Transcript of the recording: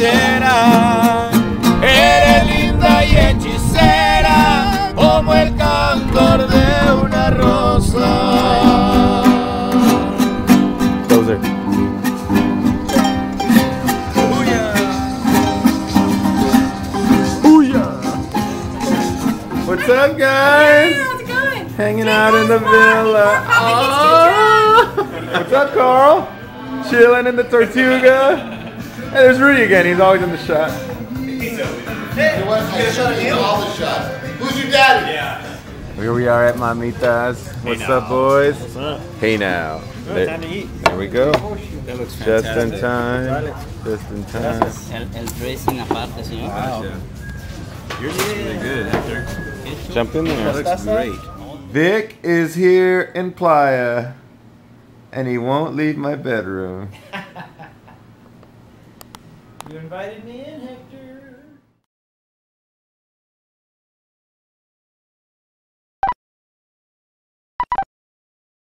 lechera. Eres linda y hechicera como el candor de una rosa. Closer. What's up, guys? How's it going? Hanging out in the villa. Oh. What's up, Carl? Chilling in the Tortuga. Hey, there's Rudy again. He's always in the shot. Hey, I shot you all the shots. Who's your daddy? Yeah. Here we are at Mamitas. What's up, boys? What's up? Hey now. Good, time to eat. There we go. That looks Just fantastic. in time. Just in time. El dressing aparte, señor. Wow. Yours is really good, Hector. Jump in That there. looks great. Vic is here in Playa, and he won't leave my bedroom. You invited me in, Hector.